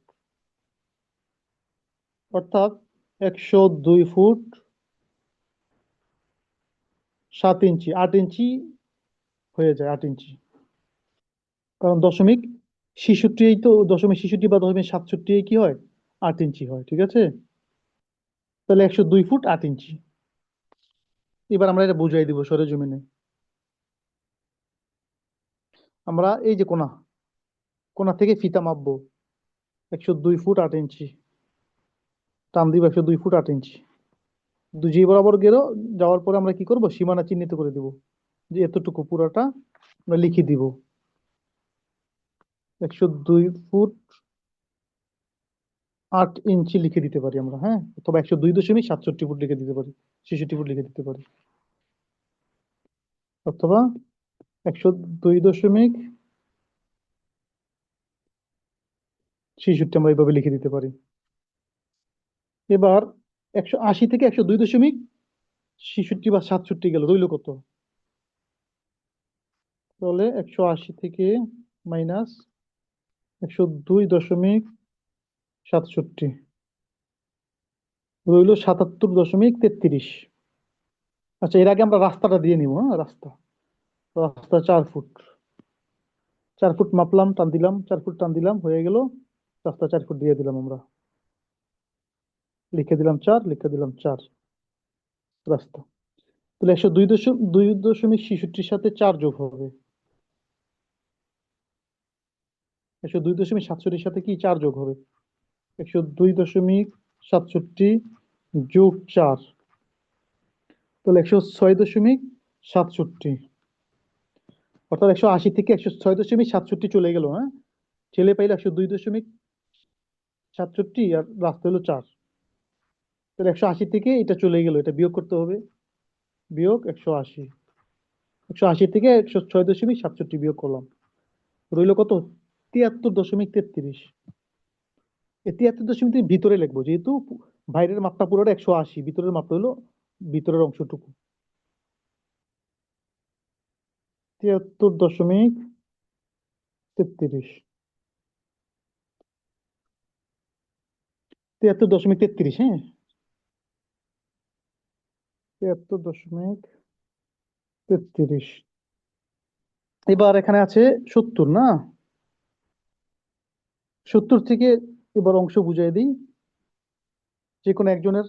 অর্থাৎ 102 ফুট 7 ইঞ্চি, 8 ইঞ্চি হয়ে যায়, 8 ইঞ্চি। কারণ দশমিক 66 তো, 0.66 বা 0.67 কি হয়, 8 ইঞ্চি হয়, ঠিক আছে। তাহলে 102 ফুট 8 ইঞ্চি। এবার আমরা এটা বুঝাই দিব সরেজমিনে। আমরা এই যে কোণা, কোণা থেকে ফিতা মাপবো, 102 ফুট 8 ইঞ্চি, টান দিব 102 ফুট 8 ইঞ্চি। দুজি বরাবর গেল, যাওয়ার পরে আমরা কি করব, সীমানা চিহ্নিত করে দিব, যে এতটুকু পুরোটা আমরা লিখে দিব 102 ফুট 8 ইঞ্চি লিখে দিতে পারি আমরা, হ্যাঁ, অথবা 102.67 ফুট লিখে দিতে পারি, 66 ফুট লিখে দিতে পারি, অথবা 102.66 আমরা এইভাবে লিখে দিতে পারি। এবার 180 থেকে 102.66 বা 67 গেল, রইল কত? তাহলে 180 থেকে মাইনাস 102.67 রইল 77.33। আচ্ছা, এর আগে আমরা রাস্তাটা দিয়ে নিব, হ্যাঁ, রাস্তা, রাস্তা 4 ফুট, 4 ফুট মাপলাম, টান দিলাম, 4 ফুট টান দিলাম, হয়ে গেল। রাস্তা 4 ফুট দিয়ে দিলাম, আমরা লিখে দিলাম 4, লিখে দিলাম 4 রাস্তা। তাহলে 102.67 সাথে 4 যোগ হবে, 102.67 সাথে কি 4 যোগ হবে? 102.67 যোগ 4, তাহলে 106.67, অর্থাৎ 180 থেকে 106.67 চলে গেল, হ্যাঁ, ছেলে পাইলে 102.67 আর রাস্তা হলো 4। তাহলে 180 থেকে এটা চলে গেল, এটা বিয়োগ করতে হবে, বিয়োগ 180, 180 থেকে 106.67 বিয়োগ করলাম, রইল কত? 73.33। এই 73.3 ভিতরে লিখবো, যেহেতু বাইরের মাপটা পুরোটা 180, ভিতরের মাপটা হলো ভিতরের অংশটুকু। 73.33, 73.33, হ্যাঁ, 73.33। এবার এখানে আছে 70 না, 70 থেকে এবার অংশ বুঝাই দিই, যে কোনো একজনের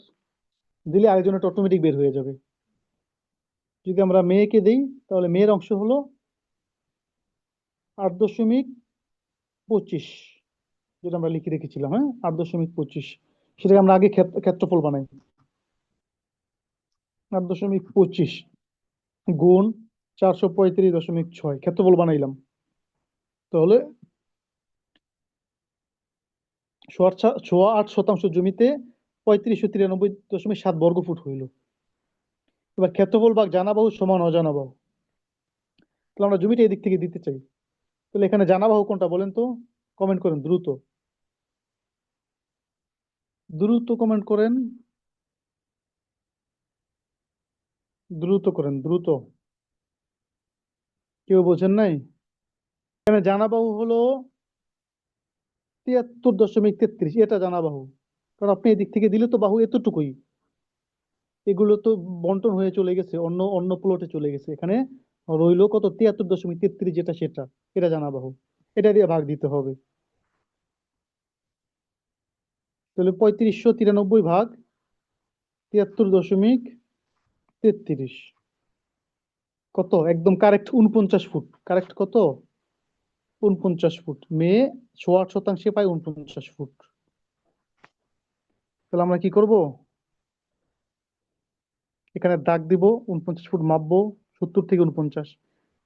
দিলে আরেকজনের অটোমেটিক বের হয়ে যাবে। যদি আমরা মেয়েকে দিই, তাহলে মেয়ের অংশ হলো 8.25, যেটা আমরা লিখে রেখেছিলাম, হ্যাঁ, 8.25, সেটাকে আমরা আগে ক্ষেত্রফল বানাই। 8.25 গুণ 435.6 ক্ষেত্রফল বানাইলাম। তাহলে 8% জমিতে 3593.7 বর্গফুট হইল। এবার ক্ষেত্রফল ভাগ জানা বাহু সমান অজানা বাহু। তাহলে আমরা জমিটা এদিক থেকে দিতে চাই, তাহলে এখানে জানা বাহু কোনটা বলেন তো, কমেন্ট করেন দ্রুত, দ্রুত কমেন্ট করেন, দ্রুত করেন, দ্রুত। কেউ বোঝেন নাই? এখানে জানা বাহু হলো 73.33, এটা জানা বাহু, কারণ আপনি এদিক থেকে দিলে তো বাহু এতটুকুই, এগুলো তো বন্টন হয়ে চলে গেছে, অন্য অন্য প্লটে চলে গেছে, এখানে রইলো কত? 73.33, যেটা সেটা, এটা জানা বাহু, এটা দিয়ে ভাগ দিতে হবে। তাহলে 3593 ভাগ 73.33 কত? একদম কারেক্ট 49 ফুট। কারেক্ট কত? 49 ফুট। মেয়ে 8.8 পায় 49 ফুট। তাহলে আমরা কি করব? এখানে দাগ দিব, 49 ফুট মাপবো, 70 থেকে 49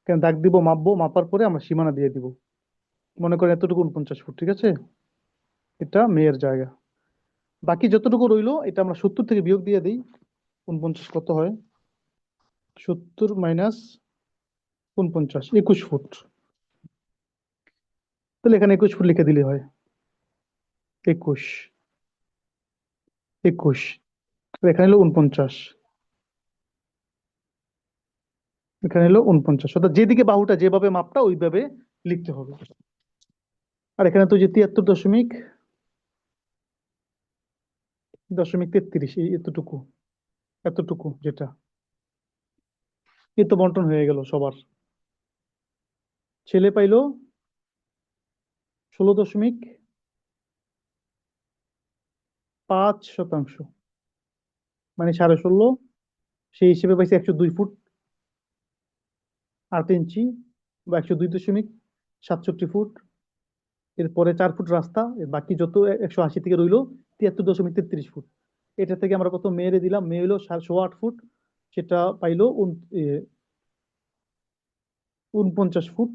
এখানে দাগ দিব, মাপবো, মাপার পরে আমরা সীমানা দিয়ে দিব। মনে করেন এতটুকু 49 ফুট, ঠিক আছে? এটা মেয়ের জায়গা। বাকি যতটুকু রইলো এটা আমরা 70 থেকে বিয়োগ দিয়ে দিই। 49 কত হয়? 70 মাইনাস 49, 21 ফুট। তাহলে এখানে 21 ফুট লিখে দিলে হয়। 21 21 এখানে হলো 49, এখানে হলো 49, অর্থাৎ যেদিকে বাহুটা যেভাবে মাপটা ওইভাবে লিখতে হবে। আর এখানে তো যে 73.33 এই এতটুকু, এতটুকু যেটা, এ তো বন্টন হয়ে গেল সবার। ছেলে পাইলো 16.5%, মানে 16.5, সেই হিসেবে পাইছে 102 ফুট 8 ইঞ্চি বা 102.67 ফুট। এরপরে 4 ফুট রাস্তা, এর বাকি যত 180 থেকে রইলো 73.33 ফুট। এটা থেকে আমরা কত মেয়েরে দিলাম? মেয়ে হলো 8.5 ফুট, সেটা পাইলো 49 ফুট।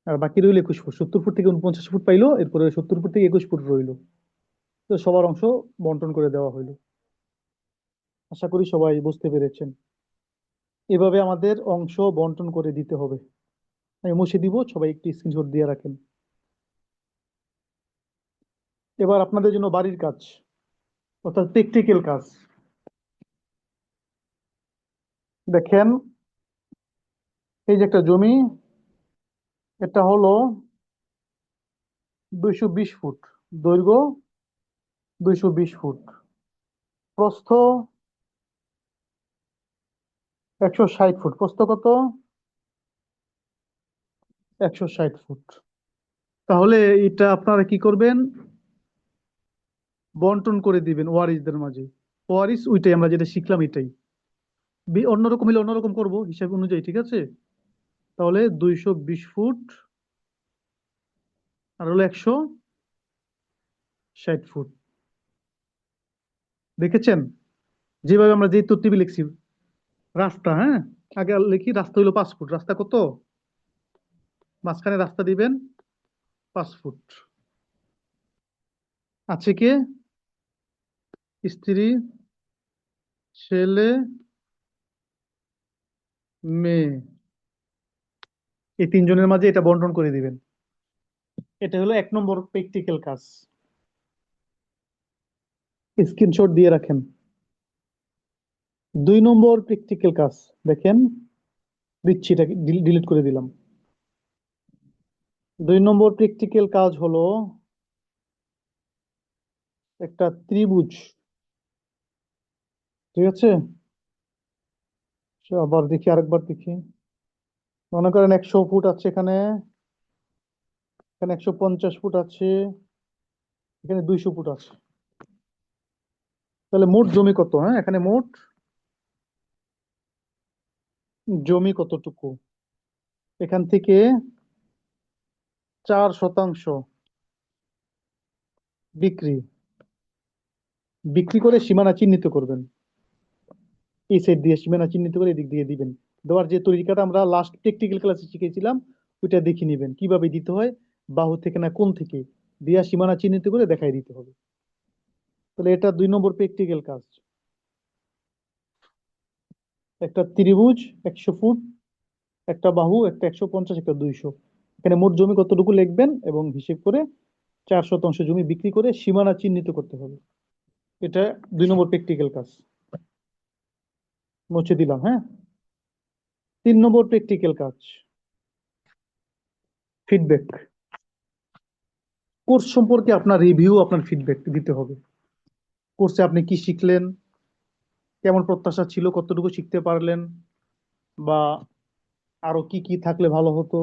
আর বাকি রইল 21 ফুট। 70 ফুট থেকে 49 ফুট পাইলো, এরপরে 70 ফুট থেকে 21 ফুট রইলো। তো সবার অংশ বন্টন করে দেওয়া হইলো। আশা করি সবাই বুঝতে পেরেছেন। এভাবে আমাদের অংশ বন্টন করে দিতে হবে। আমি মুছে দিব, সবাই একটি স্ক্রিনশট দিয়ে রাখেন। এবার আপনাদের জন্য বাড়ির কাজ, অর্থাৎ প্র্যাকটিক্যাল কাজ। দেখেন, এই যে একটা জমি, এটা হলো 220 ফুট দৈর্ঘ্য, 220 ফুট প্রস্থ, 160 ফুট। প্রস্থ কত? 160 ফুট। তাহলে এটা আপনারা কি করবেন? বন্টন করে দিবেন ওয়ারিসদের মাঝে। ওয়ারিস ওইটাই আমরা যেটা শিখলাম এটাই। অন্যরকম হলে অন্যরকম করব হিসাব অনুযায়ী, ঠিক আছে? তাহলে 220 ফুট আর হলো 160 ফুট। দেখেছেন যেভাবে আমরা যে তরতিবে লিখছি? রাস্তা, হ্যাঁ, আগে লিখি রাস্তা হইলো 5 ফুট। রাস্তা কত? মাঝখানে রাস্তা দিবেন 5 ফুট। আছে কে? স্ত্রী, ছেলে, মেয়ে, এই তিনজনের মাঝে এটা বন্টন করে দিবেন। এটা হলো 1 নম্বর প্র্যাকটিক্যাল কাজ। স্ক্রিনশট দিয়ে রাখেন। 2 নম্বর প্র্যাকটিক্যাল কাজ দেখেন, দিচ্ছি, এটাকে ডিলিট করে দিলাম। 2 নম্বর প্র্যাকটিক্যাল কাজ হলো একটা ত্রিভুজ, ঠিক আছে? আবার দেখি, আরেকবার দেখি। মনে করেন 100 ফুট আছে এখানে, এখানে 150 ফুট আছে, এখানে 200 ফুট আছে। তাহলে মোট জমি কত? হ্যাঁ, এখানে মোট জমি কতটুকু? এখান থেকে 4% বিক্রি, বিক্রি করে সীমানা চিহ্নিত করবেন। এই সাইড দিয়ে সীমানা চিহ্নিত করে এদিক দিয়ে দিবেন। দেওয়ার যে তরিকাটা আমরা লাস্ট প্র্যাকটিক্যাল ক্লাসে শিখেছিলাম, ওইটা দেখে নিবেন কিভাবে দিতে হয়। বাহু থেকে না কোণ থেকে দিয়া সীমানা চিহ্নিত করে দেখাই দিতে হবে। তাহলে এটা 2 নম্বর প্র্যাকটিক্যাল কাজ। একটা ত্রিভুজ 100 ফুট, একটা বাহু, একটা 150, একটা 200। এখানে মোট জমি কতটুকু লিখবেন এবং হিসেব করে 4% জমি বিক্রি করে সীমানা চিহ্নিত করতে হবে। এটা 2 নম্বর প্র্যাকটিক্যাল কাজ। মুছে দিলাম, হ্যাঁ। 3 নম্বর প্র্যাকটিক্যাল কাজ, ফিডব্যাক। কোর্স সম্পর্কে আপনার রিভিউ, আপনার ফিডব্যাক দিতে হবে। কোর্সে আপনি কি শিখলেন, কেমন প্রত্যাশা ছিল, কতটুকু শিখতে পারলেন, বা আরো কি কি থাকলে ভালো হতো,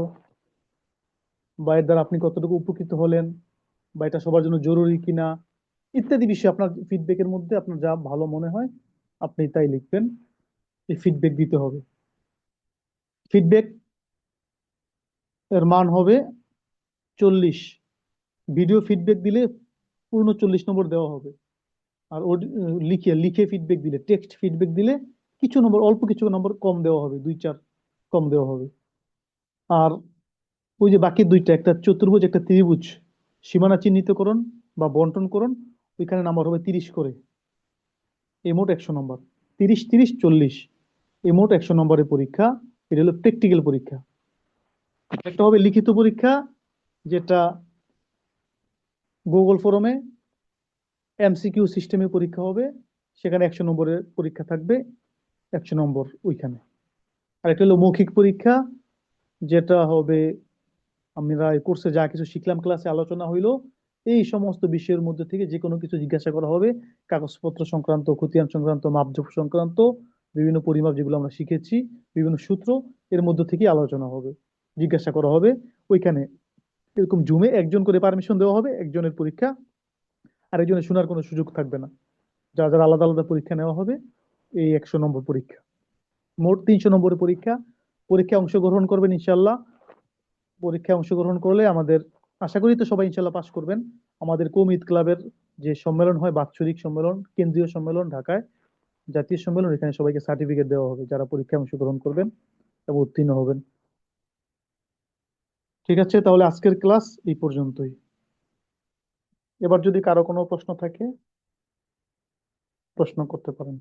বা এর দ্বারা আপনি কতটুকু উপকৃত হলেন, বা এটা সবার জন্য জরুরি কিনা ইত্যাদি বিষয় আপনার ফিডব্যাকের মধ্যে আপনার যা ভালো মনে হয় আপনি তাই লিখবেন। এই ফিডব্যাক দিতে হবে। ফিডব্যাক এর মান হবে 40। ভিডিও ফিডব্যাক দিলে পূর্ণ 40 নম্বর দেওয়া হবে। আর লিখে লিখে ফিডব্যাক দিলে, টেক্সট ফিডব্যাক দিলে কিছু নম্বর, অল্প কিছু নম্বর কম দেওয়া হবে, 2-4 কম দেওয়া হবে। আর ওই যে বাকি দুইটা, একটা চতুর্ভুজ একটা ত্রিভুজ, সীমানা চিহ্নিতকরণ বা বন্টনকরণ, ওইখানে নাম্বার হবে 30 করে। এই মোট 100 নম্বর। 30, 30, 40, এই মোট 100 নম্বরের পরীক্ষা। এটা হলো প্র্যাকটিক্যাল পরীক্ষা। একটা হবে লিখিত পরীক্ষা, যেটা গুগল ফোরামে এমসিকিউ সিস্টেমে পরীক্ষা হবে। সেখানে 100 নম্বরের পরীক্ষা থাকবে, 100 নম্বর ওইখানে। আর একটা হলো মৌখিক পরীক্ষা, যেটা হবে আমরা এই কোর্সে যা কিছু শিখলাম, ক্লাসে আলোচনা হইলো, এই সমস্ত বিষয়ের মধ্যে থেকে যে কোনো কিছু জিজ্ঞাসা করা হবে, কাগজপত্র সংক্রান্ত, খতিয়ান সংক্রান্ত, মাপজোক সংক্রান্ত, বিভিন্ন পরিমাপ যেগুলো আমরা শিখেছি, বিভিন্ন সূত্র, এর মধ্যে থেকে আলোচনা হবে, জিজ্ঞাসা করা হবে ওইখানে। এরকম জুমে একজন করে পারমিশন দেওয়া হবে, একজনের পরীক্ষা, আর একজনের শোনার কোনো সুযোগ থাকবে না। যারা যারা আলাদা আলাদা পরীক্ষা নেওয়া হবে, এই 100 নম্বর পরীক্ষা। মোট 300 নম্বরের পরীক্ষা। পরীক্ষায় অংশগ্রহণ করবেন ইনশাল্লাহ। পরীক্ষায় অংশগ্রহণ করলে আমাদের, আশা করি তো সবাই ইনশাল্লাহ পাস করবেন। আমাদের কৌমিদ ক্লাবের যে সম্মেলন হয়, বাৎসরিক সম্মেলন, কেন্দ্রীয় সম্মেলন ঢাকায়, জাতীয় সম্মেলন, এখানে সবাইকে সার্টিফিকেট দেওয়া হবে যারা পরীক্ষায় অংশগ্রহণ করবেন এবং উত্তীর্ণ হবেন। ঠিক আছে, তাহলে আজকের ক্লাস এই পর্যন্তই। এবার যদি কারো কোনো প্রশ্ন থাকে, প্রশ্ন করতে পারেন।